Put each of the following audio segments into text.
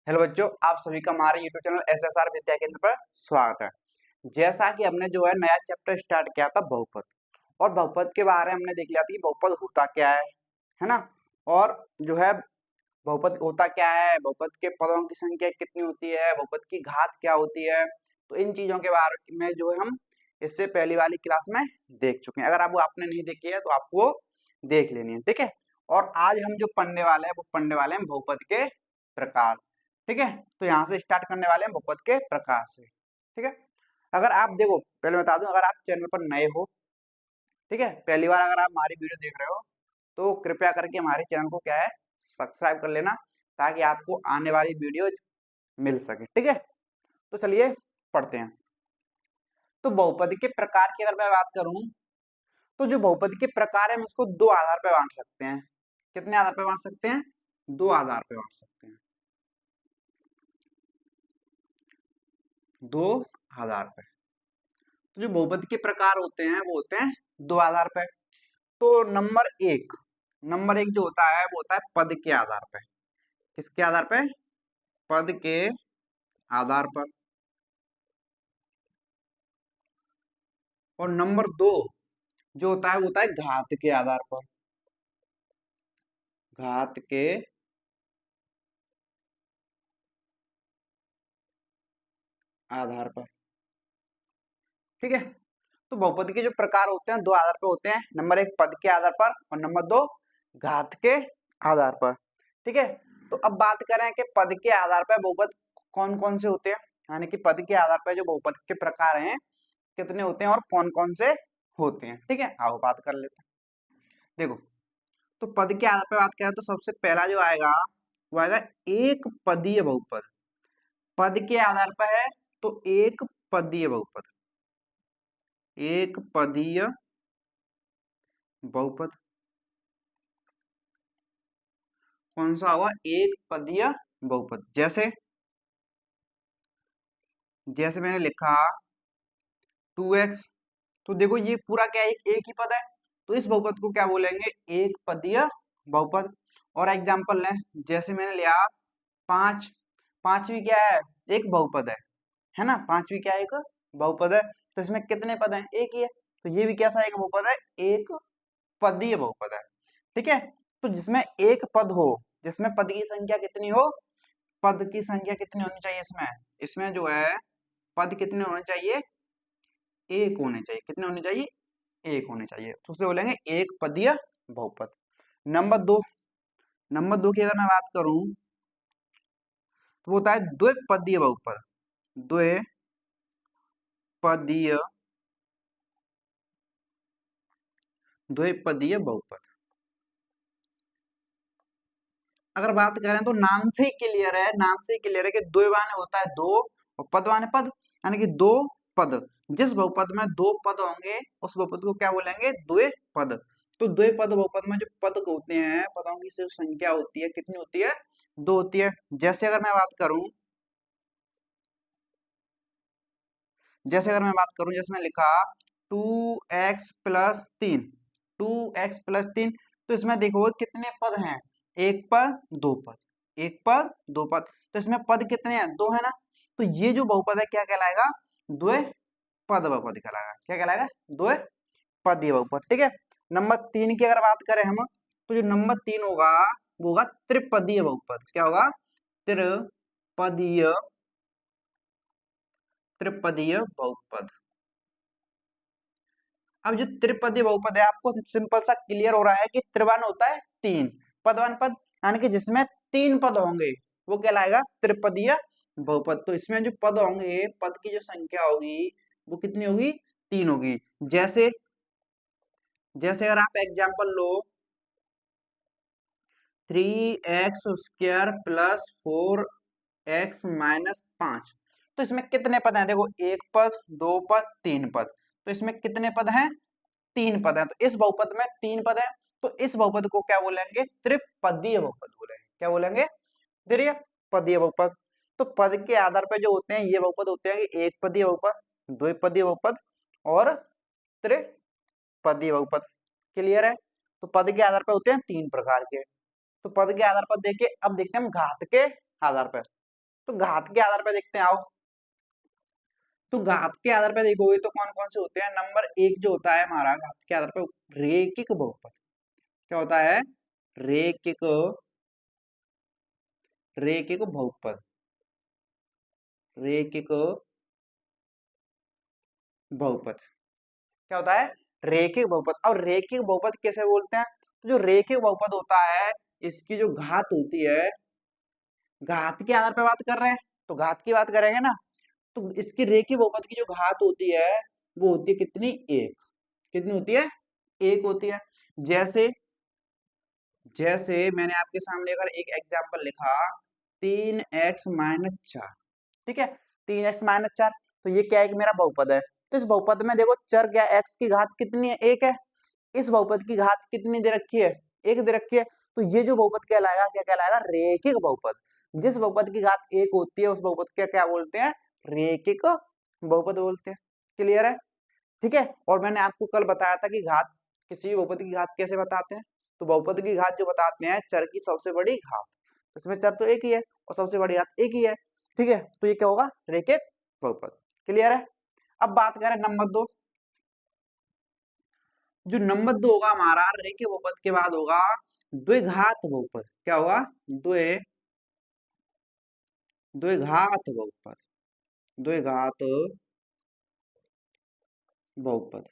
Hello बच्चों, आप सभी का हमारे यूट्यूब चैनल एसएसआर विद्या केंद्र पर स्वागत है। जैसा कि हमने जो है नया चैप्टर स्टार्ट किया था बहुपद, और बहुपद के बारे में हमने देख लिया था कि बहुपद होता क्या है ना। और जो है बहुपद होता क्या है, बहुपद के पदों की संख्या कितनी होती है, बहुपद की घात क्या होती है, तो इन चीजों के बारे में जो है हम इससे पहली वाली क्लास में देख चुके हैं। अगर आप वो आपने नहीं देखी है तो आपको देख लेनी है, ठीक है। और आज हम जो पढ़ने वाले हैं वो पढ़ने वाले हैं बहुपद के प्रकार, ठीक है। तो यहाँ से स्टार्ट करने वाले हैं बहुपद के प्रकार से, ठीक है। अगर आप देखो, पहले बता दूं, अगर आप चैनल पर नए हो, ठीक है, पहली बार अगर आप हमारी वीडियो देख रहे हो तो कृपया करके हमारे चैनल को क्या है, सब्सक्राइब कर लेना, ताकि आपको आने वाली वीडियो मिल सके, ठीक है। तो चलिए पढ़ते हैं। तो बहुपद के प्रकार की अगर मैं बात करूं, तो जो बहुपद के प्रकार है हम इसको दो आधार पर बांट सकते हैं। कितने आधार पर बांट सकते हैं? दो आधार पर बांट सकते हैं, दो आधार पर। तो जो बहुपद के प्रकार होते हैं वो होते हैं दो आधार पर। तो नंबर एक जो होता है वो होता है पद के आधार पर। किसके आधार पर? पद के आधार पर। और नंबर दो जो होता है वो होता है घात के आधार पर। घात के आधार पर, ठीक है। तो बहुपद के जो प्रकार होते हैं दो आधार पर होते हैं। नंबर एक पद के आधार पर और नंबर दो घात के आधार पर, ठीक है। तो अब बात करें कि पद के आधार पर बहुपद कौन कौन से होते हैं, यानी कि पद के आधार पर जो बहुपद के प्रकार हैं कितने होते हैं और कौन कौन से होते हैं, ठीक है। आओ बात कर लेते हैं। देखो, तो पद के आधार पर बात करें तो सबसे पहला जो आएगा वो आएगा एक पदीय बहुपद। पद के आधार पर है तो एक पदीय बहुपद, एक पदीय बहुपद। कौन सा होगा? एक पदीय बहुपद। जैसे जैसे मैंने लिखा 2x, तो देखो ये पूरा क्या है, एक ही पद है, तो इस बहुपद को क्या बोलेंगे? एक पदीय बहुपद। और एग्जांपल लें, जैसे मैंने लिया 5, पांचवी क्या है? एक बहुपद है ना। पांचवी क्या है? एक बहुपद है। तो इसमें कितने पद हैं? एक ही है। तो ये भी कैसा एक बहुपद है? एक पदीय बहुपद है, ठीक है। तो जिसमें एक पद हो, जिसमें पद की संख्या कितनी हो? पद की संख्या कितनी होनी चाहिए इसमें? इसमें जो है पद कितने होने चाहिए? एक होने चाहिए। कितने होने चाहिए? एक होने चाहिए। तो उसे बोलेंगे एक पदीय बहुपद। नंबर दो, नंबर दो की अगर मैं बात करूं तो वो होता है द्विपदीय बहुपद। द्विपदीय द्विपदीय बहुपद। अगर बात करें तो नाम से ही क्लियर है, नाम से ही क्लियर है कि द्विवान होता है दो, और पदवान पद, यानी कि दो पद। जिस बहुपद में दो पद होंगे उस बहुपद को क्या बोलेंगे? द्विपद। तो द्विपद बहुपद में जो पद होते हैं, पदों की जो संख्या होती है कितनी होती है? दो होती है। जैसे अगर मैं बात करूं, जैसे मैं लिखा 2x+3, 2x+3, तो इसमें देखो कितने पद हैं? एक पद, दो पद, एक पद, दो पद। तो इसमें पद कितने हैं? दो है ना। तो ये जो बहुपद है क्या कहलाएगा? द्विपद बहुपद कहलाएगा। क्या कहलाएगा? द्विपदीय बहुपद, ठीक है। नंबर तीन की अगर बात करें हम, तो जो नंबर तीन होगा वो होगा त्रिपदीय बहुपद। क्या होगा? त्रिपदीय त्रिपदीय बहुपद। अब जो त्रिपदीय बहुपद है आपको सिंपल सा क्लियर हो रहा है कि त्रिवन होता है तीन, पदवन पद, यानी कि जिसमें तीन पद होंगे वो कहलाएगा त्रिपदीय बहुपद। तो इसमें जो पद होंगे, पद की जो संख्या होगी वो कितनी होगी? तीन होगी। जैसे जैसे अगर आप एग्जांपल लो 3x² + 4x - 5, तो इसमें कितने पद हैं? देखो, एक पद, दो पद, तीन पद। तो इसमें कितने पद हैं? तीन पद हैं। तो इस बहुपद में तीन पद है, तो इस बहुपद को क्या बोलेंगे? त्रिपदीय बहुपद बोलेंगे। क्या बोलेंगे? त्रिपदीय बहुपद। तो पद के आधार पर जो होते हैं ये बहुपद होते हैं कि एक पदीय बहुपद, द्विपदीय बहुपद और त्रिपदीय बहुपद। क्लियर है? तो पद के आधार पर होते हैं तीन प्रकार के। तो पद के आधार पर देखिए, अब देखते हैं हम घात के आधार पर। तो घात के आधार पर देखते हैं, आओ। तो घात के आधार पर देखोगे तो कौन कौन से होते हैं। नंबर एक जो होता है हमारा घात के आधार पर, रेखिक बहुपद। क्या होता है? रेखिक रेखिक बहुपद। रेखिक बहुपद क्या होता है? रेखिक बहुपद। और रेखिक बहुपद कैसे बोलते हैं? तो जो रेखिक बहुपद होता है, इसकी जो घात होती है, घात के आधार पर बात कर रहे हैं तो घात की बात करेंगे ना, तो इसकी रेखिक बहुपद की जो घात होती है वो होती है कितनी? एक। कितनी होती है? एक होती है। जैसे जैसे मैंने आपके सामने अगर एक एग्जांपल लिखा, 3x-4, ठीक है, 3x-4, तो ये क्या है? मेरा बहुपद है। तो इस बहुपद में देखो चर क्या, x की घात कितनी है? एक है। इस बहुपद की घात कितनी दे रखी है? एक दे रखी है। तो ये जो बहुपद कहलाएगा, क्या कहलाएगा? रेखिक बहुपद। जिस बहुपद की घात एक होती है उस बहुपद को क्या बोलते हैं? रेखिक बहुपद बोलते हैं। क्लियर है? ठीक है। और मैंने आपको कल बताया था कि घात, किसी भी बहुपद की घात कैसे बताते हैं। तो बहुपद की घात जो बताते हैं, चर की सबसे बड़ी घात। इसमें चर तो एक ही है और सबसे बड़ी घात एक ही है। ठीक है, तो ये क्या होगा? रेखिक बहुपद। क्लियर है? अब बात करें नंबर दो। जो नंबर दो होगा हमारा रेखिक बहुपद के बाद होगा द्विघात बहुपद। क्या होगा? द्विघात बहुपद। द्विघात बहुपद।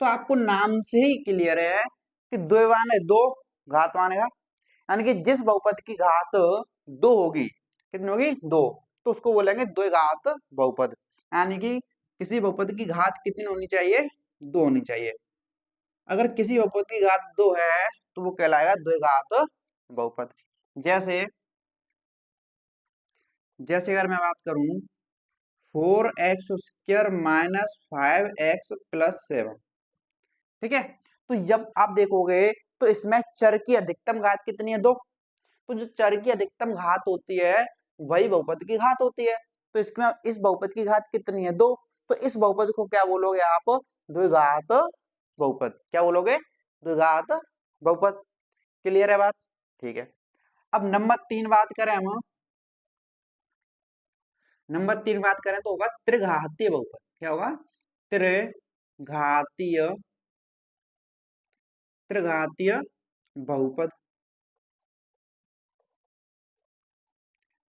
तो आपको नाम से ही क्लियर है कि द्विवान है दो, घातवान है, यानी कि जिस बहुपद की घात दो होगी, कितनी होगी? दो, तो उसको बोलेंगे द्विघात बहुपद। यानी कि किसी बहुपद की घात कितनी होनी चाहिए? दो होनी चाहिए। अगर किसी बहुपद की घात दो है तो वो कहलाएगा द्विघात बहुपद। जैसे जैसे अगर मैं बात करूं 4x² - 5x + 7, ठीक है, तो जब आप देखोगे तो इसमें चर की अधिकतम घात कितनी है? दो। तो जो चर की अधिकतम घात होती है वही बहुपद की घात होती है। तो इसमें इस बहुपद की घात कितनी है? दो। तो इस बहुपद को क्या बोलोगे आप? द्विघात बहुपद। क्या बोलोगे? द्विघात बहुपद। क्लियर है बात? ठीक है। अब नंबर तीन बात करें हम, नंबर तीन बात करें तो होगा त्रिघातीय बहुपद। क्या होगा? त्रिघातीय त्रिघातीय बहुपद।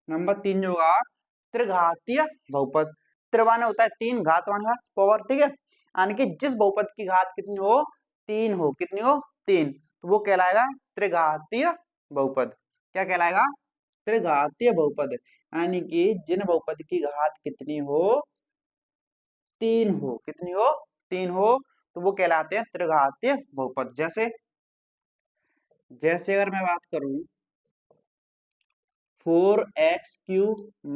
नंबर तीन जो होगा त्रिघातीय बहुपद। त्रिवान होता है तीन, घातवान का पावर, ठीक है, यानी कि जिस बहुपद की घात कितनी हो? तीन हो। कितनी हो? तीन, तो वो कहलाएगा त्रिघातीय बहुपद। क्या कहलाएगा? त्रिघातीय बहुपद। यानी कि जिन बहुपद की घात कितनी हो? तीन हो। कितनी हो? तीन हो, तो वो कहलाते हैं त्रिघातीय बहुपद। जैसे जैसे अगर मैं बात करूं 4x³ -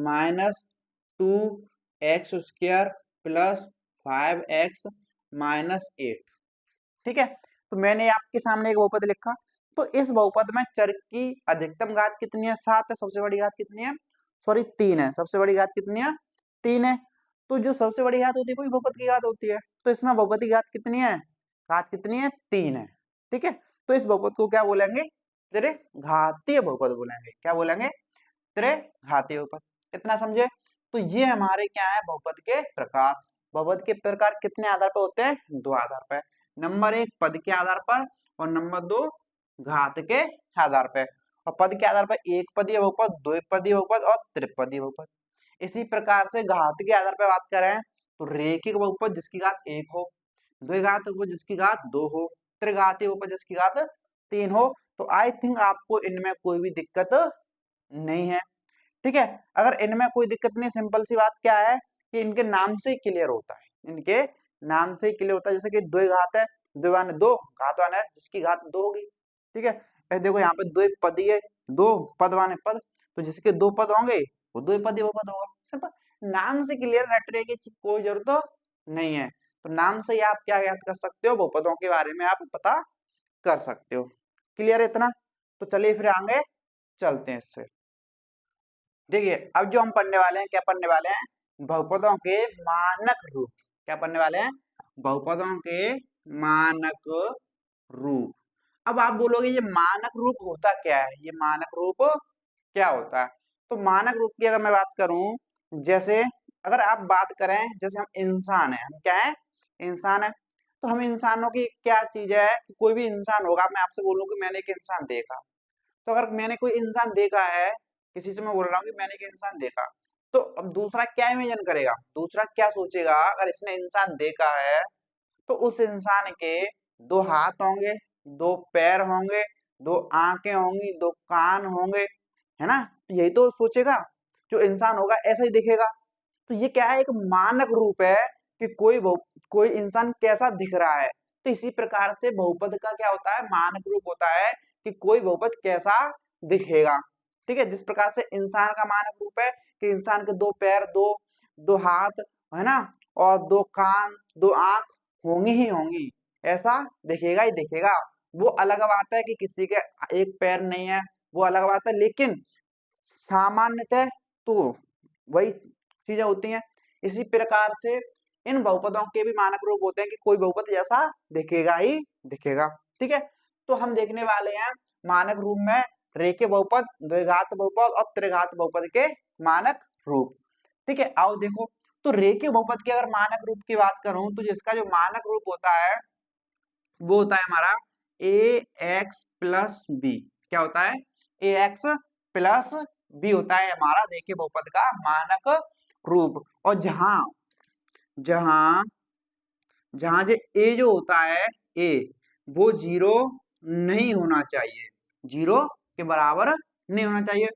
2x² + 5x - 8, ठीक है, तो मैंने आपके सामने एक बहुपद लिखा। तो इस बहुपद में चर की अधिकतम घात कितनी है? 7 है। सबसे बड़ी घात कितनी है? सॉरी 3 है। सबसे बड़ी घात कितनी है? 3 है। तो जो सबसे बड़ी घात होती है वही बहुपद की घात होती है। तो इसमें बहुपद की घात कितनी है? घात कितनी है? 3 है। ठीक है, तो इस बहुपद को क्या बोलेंगे? त्रिघातीय बहुपद बोलेंगे। क्या बोलेंगे? त्रिघातीय बहुपद। इतना समझे? तो ये हमारे क्या है? बहुपद के प्रकार। बहुपद के प्रकार कितने आधार पर होते हैं? दो आधार पर। नंबर एक पद के आधार पर और नंबर दो घात के आधार पर। और पद के आधार पर एक पदीय बहुपद, द्विपदीय बहुपद और त्रिपदीय बहुपद। इसी प्रकार से घात के आधार पर बात करें तो रेखिक बहुपद जिसकी घात एक हो, द्विघात बहुपद जिसकी घात दो हो, त्रिघातीय बहुपद जिसकी घात तीन हो। तो आई थिंक आपको इनमें कोई भी दिक्कत नहीं है। ठीक है, अगर इनमें कोई दिक्कत नहीं, सिंपल सी बात क्या है कि इनके नाम से ही क्लियर होता है। इनके नाम से ही क्लियर होता है। जैसे कि द्विघात है, द्विवान दो, घातवान है जिसकी घात दो होगी। ठीक है, देखो यहाँ पे द्विपदी है, दो पदवान है पद, तो जिसके दो पद होंगे वो द्विपदी बहुपद होगा। सिंपल, नाम से क्लियर रटने की कोई जरूरत नहीं है। तो नाम से ही आप क्या याद कर सकते हो? बहुपदों के बारे में आप पता कर सकते हो। क्लियर है इतना? तो चलिए फिर आगे चलते हैं इससे। देखिए अब जो हम पढ़ने वाले हैं, क्या पढ़ने वाले हैं? बहुपदों के मानक रूप। क्या पढ़ने वाले हैं? बहुपदों के मानक रूप। अब आप बोलोगे ये मानक रूप होता क्या है? ये मानक रूप क्या होता है? तो मानक रूप की अगर मैं बात करूं, जैसे अगर आप बात करें, जैसे हम इंसान है, हम क्या है, इंसान है। तो हम इंसानों की क्या चीज है कि कोई भी इंसान होगा, मैं आपसे बोलूं कि मैंने एक इंसान देखा, तो अगर मैंने कोई इंसान देखा है, किसी से मैं बोल रहा हूँ कि मैंने एक इंसान देखा, तो अब दूसरा क्या इमेजिन करेगा, दूसरा क्या सोचेगा, अगर इसने इंसान देखा है तो उस इंसान के दो हाथ होंगे, दो पैर होंगे, दो आंखें होंगी, दो कान होंगे, है ना, तो यही तो सोचेगा, जो इंसान होगा ऐसा ही दिखेगा। तो ये क्या है, एक मानक रूप है कि कोई इंसान कैसा दिख रहा है। तो इसी प्रकार से बहुपद का क्या होता है, मानक रूप होता है कि कोई बहुपद कैसा दिखेगा। ठीक है, जिस प्रकार से इंसान का मानक रूप है कि इंसान के दो पैर, दो दो हाथ, है ना, और दो कान, दो आंख होंगी ही होंगी, ऐसा दिखेगा ही दिखेगा। वो अलग बात है कि किसी के एक पैर नहीं है, वो अलग बात है, लेकिन सामान्यतः तो वही चीजें होती हैं। इसी प्रकार से इन बहुपदों के भी मानक रूप होते हैं कि कोई बहुपद जैसा दिखेगा ही दिखेगा। ठीक है, तो हम देखने वाले हैं मानक रूप में रेखीय बहुपद, द्विघात बहुपद और त्रिघात बहुपद के मानक रूप। ठीक है, आओ देखो, तो रेखीय बहुपद के अगर मानक रूप की बात करूं, तो जिसका जो मानक रूप होता है वो होता है हमारा ए एक्स प्लस बी। क्या होता है, ए एक्स प्लस बी होता है हमारा रेखीय बहुपद का मानक रूप। और जहां जहां जहां जो ए जो होता है, ए वो जीरो नहीं होना चाहिए, जीरो के बराबर नहीं होना चाहिए।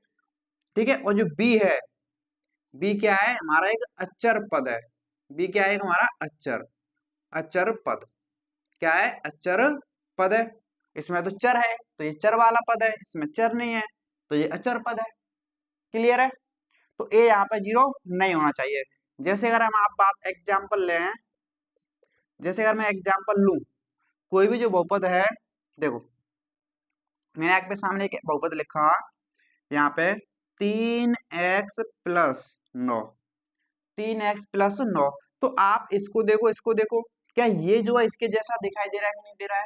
ठीक है, और जो बी है, बी क्या है हमारा, एक अचर पद है। बी क्या है, एक हमारा अचर अचर पद। क्या है, अचर पद है। इसमें तो चर है तो ये चर वाला पद है, इसमें चर नहीं है तो ये अचर पद है। क्लियर है, तो ए यहाँ पे जीरो नहीं होना चाहिए। जैसे अगर हम आप बात एग्जाम्पल लें, जैसे अगर मैं एग्जाम्पल लूं, कोई भी जो बहुपद है, देखो मैंने आपके सामने एक बहुपद लिखा यहाँ पे, 3x+9, 3x+9। तो आप इसको देखो, इसको देखो, क्या ये जो है इसके जैसा दिखाई दे रहा है कि नहीं दे रहा है,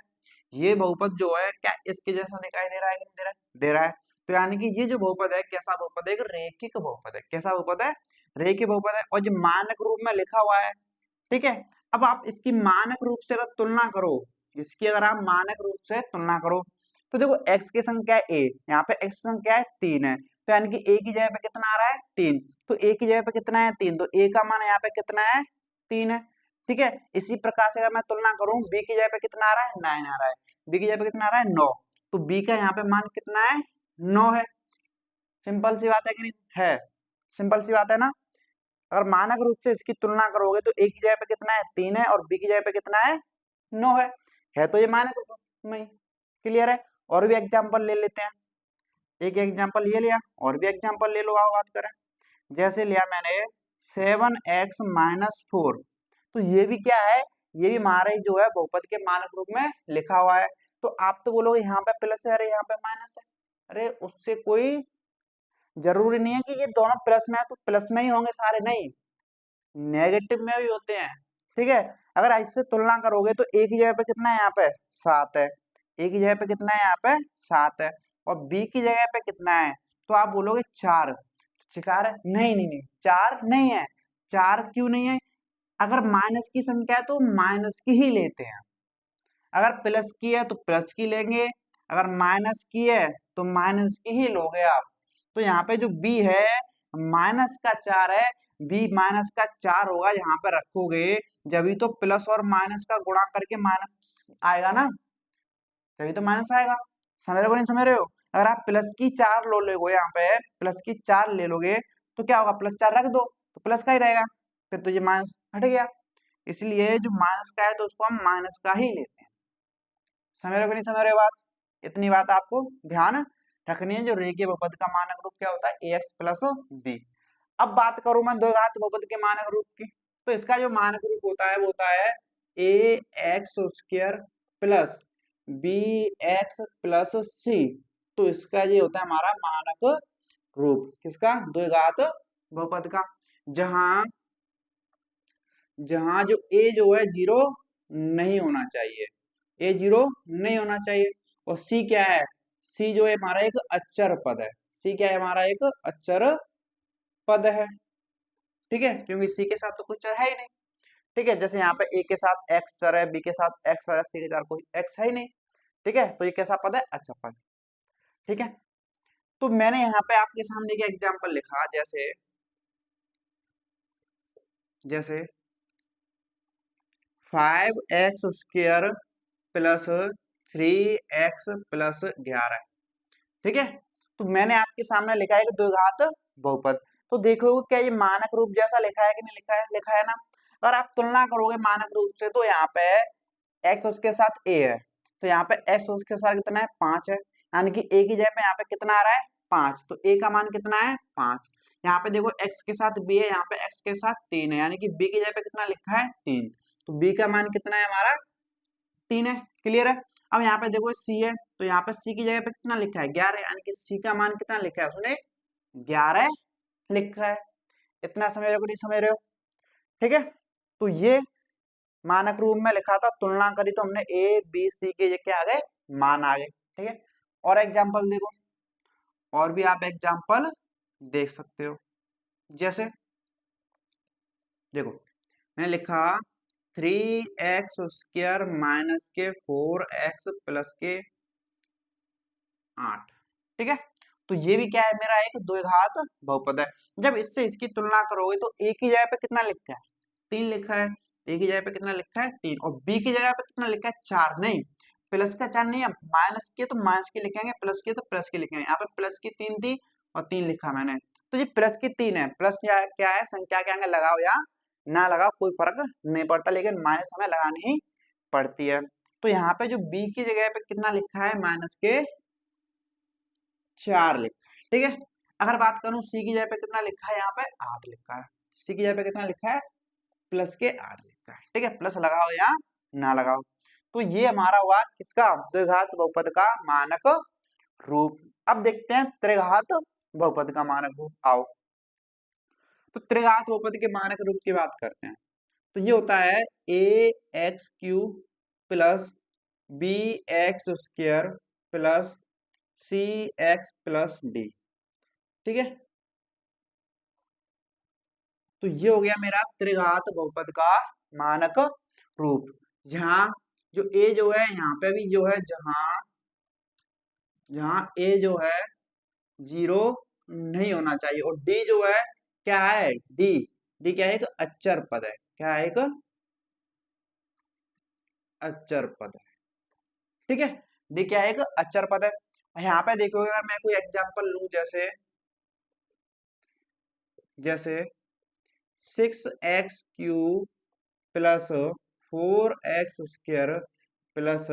ये बहुपद जो है क्या इसके जैसा दिखाई दे रहा है कि नहीं दे रहा है, दे रहा है। तो यानी कि ये जो बहुपद है कैसा बहुपद है, एक रेखिक बहुपद है। कैसा बहुपद है, रेखिक बहुपद है, और जो मानक रूप में लिखा हुआ है। ठीक है, अब आप इसकी मानक रूप से अगर तुलना करो, इसकी अगर आप मानक रूप से तुलना करो, तो देखो x की संख्या है a, यहाँ पे x की संख्या है 3 है, तो यानी कि a की जगह पे कितना आ रहा है 3, तो a की जगह पे कितना है 3, तो a का मान यहाँ पे कितना है 3 है। ठीक है, इसी प्रकार से अगर मैं तुलना करूं, b की जगह पे कितना आ रहा है 9 आ रहा है, b की जगह पे कितना आ रहा है 9, तो b का यहाँ पे मान कितना है 9 है। सिंपल सी बात है कि नहीं है, सिंपल सी बात है ना। अगर मानक रूप से इसकी तुलना करोगे तो a की जगह पे कितना है 3 है और b की जगह पे कितना है 9 है तो ये मानक रूप में ही। क्लियर है, और भी एग्जांपल ले लेते हैं, एक एग्जांपल ये लिया और भी एग्जांपल ले लो, आओ बात करें। जैसे लिया मैंने 7x-4, तो ये भी क्या है, ये भी हमारे जो है बहुपद के मानक रूप में लिखा हुआ है। तो आप तो बोलोगे यहाँ पे प्लस है, अरे यहाँ पे माइनस है, अरे उससे कोई जरूरी नहीं है कि ये दोनों प्लस में है तो प्लस में ही होंगे सारे, नहीं, नेगेटिव में भी होते हैं। ठीक है, अगर इससे तुलना करोगे तो ए की जगह पे कितना है यहाँ पे 7 है, ए की जगह पे कितना है यहाँ पे 7 है, और बी की जगह पे कितना है, तो आप बोलोगे 4, शिकार है, नहीं नहीं नहीं 4 नहीं है। 4 क्यों नहीं है, अगर माइनस की संख्या है तो माइनस की ही लेते हैं, अगर प्लस की है तो प्लस की लेंगे, अगर माइनस की है तो माइनस की ही लोगे आप। तो यहाँ पे जो बी है माइनस का 4 है, बी माइनस का 4 होगा, यहाँ पे रखोगे जब भी तो प्लस और माइनस का गुणा करके माइनस आएगा ना, तभी तो माइनस आएगा। समझ रहे हो नहीं समझ रहे हो, अगर आप प्लस की 4 लो लोगे, यहाँ पे प्लस की 4 ले लोगे तो क्या होगा, प्लस 4 रख दो तो प्लस का ही रहेगा, फिर तो ये माइनस हट गया। इसलिए जो माइनस का है तो उसको हम माइनस का ही लेते हैं। समझ रहे हो कि नहीं समझ रहे हो बात, इतनी बात आपको ध्यान रखनी है। जो रेखीय बहुपद का मानक रूप क्या होता है, ax प्लस b। अब बात करूं मैं द्विघात बहुपद के मानक रूप की, तो इसका जो मानक रूप होता है वो होता है ax² प्लस bx+c। तो इसका ये होता है हमारा मानक रूप, किसका, द्विघात बहुपद का। जहां जहां जो a जो है जीरो नहीं होना चाहिए, a जीरो नहीं होना चाहिए, और c क्या है, c जो है हमारा एक अचर पद है, सी क्या है हमारा एक अचर पद है, ठीक है, क्योंकि सी के साथ तो कोई चर है ही नहीं, ठीक है। जैसे यहाँ पे ए के साथ एक्स चर है, बी के साथ एक्स है, सी के साथ कोई एक्स है ही नहीं, ठीक है, तो ये कैसा पद है, अचर पद, ठीक है। तो मैंने यहाँ पे आपके सामने एक एग्जाम्पल लिखा, जैसे जैसे 5x² प्लस 3x+11, ठीक है। तो मैंने आपके सामने लिखा है कि द्विघात बहुपद। तो देखो क्या ये मानक रूप जैसा लिखा है कि नहीं लिखा है, लिखा है ना। अगर आप तुलना करोगे मानक रूप से तो यहाँ पे x उसके साथ a है, तो यहाँ पे x उसके साथ कितना है, 5 है, यानी कि a की जगह पे यहाँ पे कितना आ रहा है, 5, तो a का मान कितना है, 5। यहाँ पे देखो x के साथ b है, यहाँ पे x के साथ 3 है, यानी कि b की जगह पे कितना लिखा है, 3, तो b का मान कितना है हमारा, 3 है, क्लियर है। अब यहाँ पे देखो c है, तो यहाँ पे c की जगह पे कितना लिखा है, 11, यानी कि c का मान कितना लिखा है, उसने 11 लिखा है। इतना समझ रहे हो कि नहीं समझ रहे हो, ठीक है। तो ये मानक रूप में लिखा था, तुलना करी तो हमने ए बी सी के क्या आ गए, मान आ गए, ठीक है। और एग्जांपल देखो, और भी आप एग्जांपल देख सकते हो, जैसे देखो मैंने लिखा 3x² माइनस के 4x+8, ठीक है। तो ये भी क्या है, मेरा एक द्विघात बहुपद है। जब इससे इसकी तुलना करोगे तो ए की जगह पे कितना लिखा है, 3 लिखा है, ए की जगह पे कितना लिखा है, 3, और बी की जगह पे कितना लिखा है, 4, नहीं प्लस का 4 नहीं है, माइनस के तो माइनस के लिखेंगे, प्लस के तो प्लस के लिखेंगे, यहाँ पे प्लस की 3 थी और 3 लिखा मैंने, तो ये प्लस की 3 है, प्लस क्या है, संख्या के आगे लगाओ या ना लगाओ कोई फर्क नहीं पड़ता, लेकिन माइनस हमें लगानी ही पड़ती है। तो यहाँ पे जो बी की जगह पे कितना लिखा है, माइनस के 4 लिखा है, ठीक है। अगर बात करूं सी की जगह पे कितना लिखा है, यहाँ पे 8 लिखा है, सी की जगह पे कितना लिखा है, प्लस के 8 लिखा है, ठीक है, प्लस लगाओ या ना लगाओ। तो ये हमारा हुआ किसका, द्विघात बहुपद का मानक रूप। अब देखते हैं त्रिघात बहुपद का मानक रूप, आओ। तो त्रिघात बहुपद के मानक रूप की बात करते हैं, तो ये होता है ax³ plus bx² plus cx+d, ठीक है। तो ये हो गया मेरा त्रिघात बहुपद का मानक रूप। यहाँ जो a जो है, यहाँ पे भी जो है, जहाँ जहाँ a जो है 0 नहीं होना चाहिए, और d जो है क्या है, d क्या है, एक अचर पद है, क्या है, एक अचर पद है, ठीक है। d क्या है, एक अचर पद है। यहाँ पे देखोगे अगर मैं कोई एग्जांपल लूं, जैसे जैसे 6x³ plus 4x² plus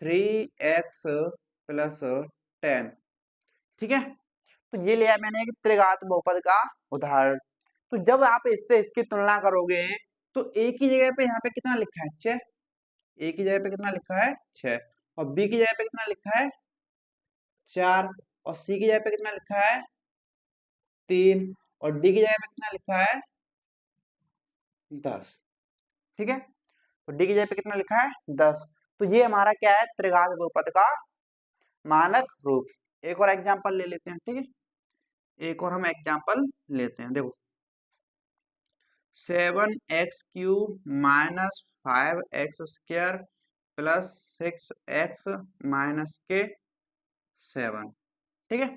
3x+10, ठीक है। तो ये लिया मैंने एक त्रिघात बहुपद का उदाहरण। तो जब आप इससे इसकी तुलना करोगे तो a की जगह पे यहाँ पे कितना लिखा है, 6, a की जगह पे कितना लिखा है, 6, और b की जगह पे कितना लिखा है, 4, और c की जगह पे कितना लिखा है, 3, और d की जगह पे कितना लिखा है, 10, ठीक है। तो डी की जगह पे कितना लिखा है, 10। तो ये हमारा क्या है, त्रिघात बहुपद का मानक रूप। एक और एग्जांपल ले लेते हैं, ठीक है, एक और हम एग्जांपल लेते हैं, देखो 7x³ minus 5x² plus 6x-7, ठीक है।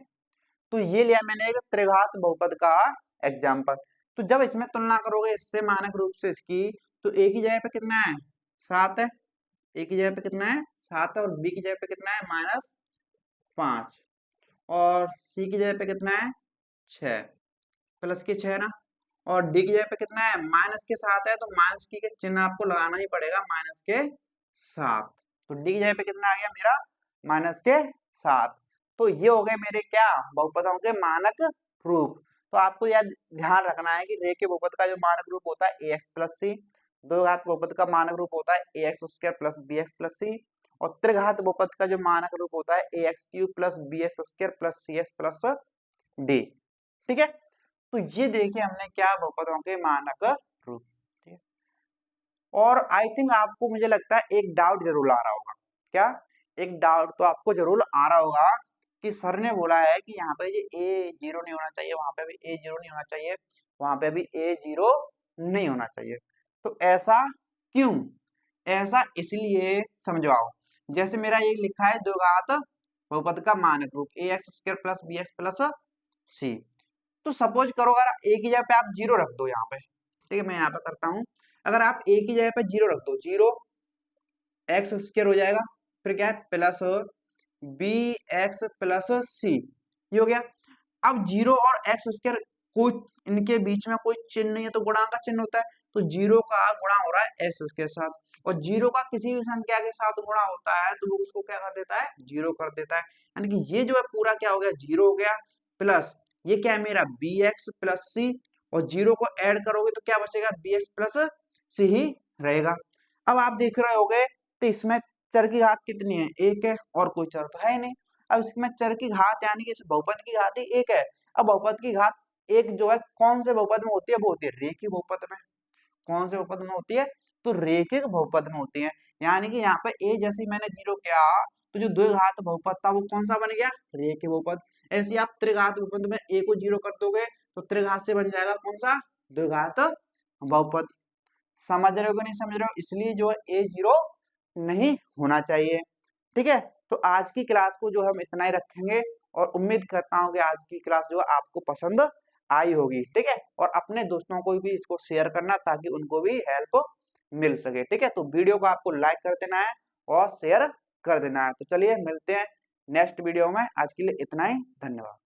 तो ये लिया मैंने एक त्रिघात बहुपद का एग्जांपल। तो जब इसमें तुलना करोगे इससे मानक रूप से इसकी, तो a की जगह पे कितना है, 7 है, a की जगह पे कितना है, 7 है, और b की जगह पे कितना है, -5, और c की जगह पे कितना है, 6, प्लस के 6 ना, और d की जगह पे कितना है, माइनस के 7 है, तो माइनस की के चिन्ह आपको लगाना ही पड़ेगा, -7, तो d की जगह पे कितना आ गया मेरा, -7। तो ये हो गए मेरे क्या, बहुपदों के मानक रूप। तो आपको यह ध्यान रखना है कि रेखीय बहुपद का जो मानक रूप होता है ax+c, द्विघात बहुपद का मानक रूप होता है ax² प्लस bx+c, और त्रिघात बहुपद का जो मानक रूप होता है ax³ plus bx² plus cs+d, ठीक है। तो ये देखिए हमने क्या बहुपदों के मानक रूप, ठीक है। और आई थिंक आपको, मुझे लगता है एक डाउट जरूर आ रहा होगा, क्या, एक डाउट तो आपको जरूर आ रहा होगा कि सर ने बोला है कि यहाँ पे ये ए जीरो नहीं होना चाहिए, वहां पे भी ए जीरो नहीं होना चाहिए, वहां पे भी ए जीरो नहीं होना चाहिए। तो ऐसा क्यों? ऐसा इसलिए समझाओ। जैसे मेरा ये लिखा है द्विघात बहुपद का मानक रूप a x square plus b x plus c. तो सपोज करो अगर ए की जगह पे आप जीरो रख दो यहाँ पे, ठीक है, मैं यहाँ पे करता हूँ। अगर आप ए की जगह पे जीरो रख दो, जीरो एक्स स्क्वायर हो जाएगा, फिर क्या है प्लस बी एक्स प्लस सी, ये हो गया। अब जीरो और एक्स स्क्वायर कोई इनके बीच में कोई चिन्ह नहीं है तो गुणा का चिन्ह होता है, तो जीरो का गुणा हो रहा है एक्स स्क्वायर के साथ, और जीरो का किसी भी संख्या के साथ गुणा होता है तो वो उसको क्या कर देता है, जीरो कर देता है। यानी कि ये जो है पूरा क्या हो गया, जीरो हो गया, प्लस ये क्या है मेरा बी एक्स प्लस सी, और जीरो को ऐड करोगे तो क्या बचेगा, बी एक्स प्लस सी ही रहेगा। अब आप देख रहे होगे तो इसमें चर की घात कितनी है, एक है, और कोई चर तो है ही नहीं। अब इसमें चर की घात यानी कि इस बहुपद की घात ही एक है। अब बहुपद की घात एक जो है कौन से बहुपद में होती है, वो होती है रेखिक बहुपद में। कौन से बहुपद में होती है, तो रेखिक बहुपद में होती है। यानी कि यहाँ पे ए जैसे ही मैंने जीरो किया तो जो द्विघात बहुपद था वो कौन सा बन गया, रेखिक बहुपद। ऐसे ही आप त्रिघात बहुपद में ए को जीरो कर दोगे तो त्रिघात से बन जाएगा कौन सा, द्विघात बहुपद। समझ रहे हो कि नहीं समझ रहे हो? इसलिए जो है ए जीरो नहीं होना चाहिए। ठीक है, तो आज की क्लास को जो हम इतना ही रखेंगे, और उम्मीद करता हूँ कि आज की क्लास जो है आपको पसंद आई होगी। ठीक है, और अपने दोस्तों को भी इसको शेयर करना ताकि उनको भी हेल्प मिल सके। ठीक है, तो वीडियो को आपको लाइक कर देना है और शेयर कर देना है। तो चलिए मिलते हैं नेक्स्ट वीडियो में, आज के लिए इतना ही, धन्यवाद।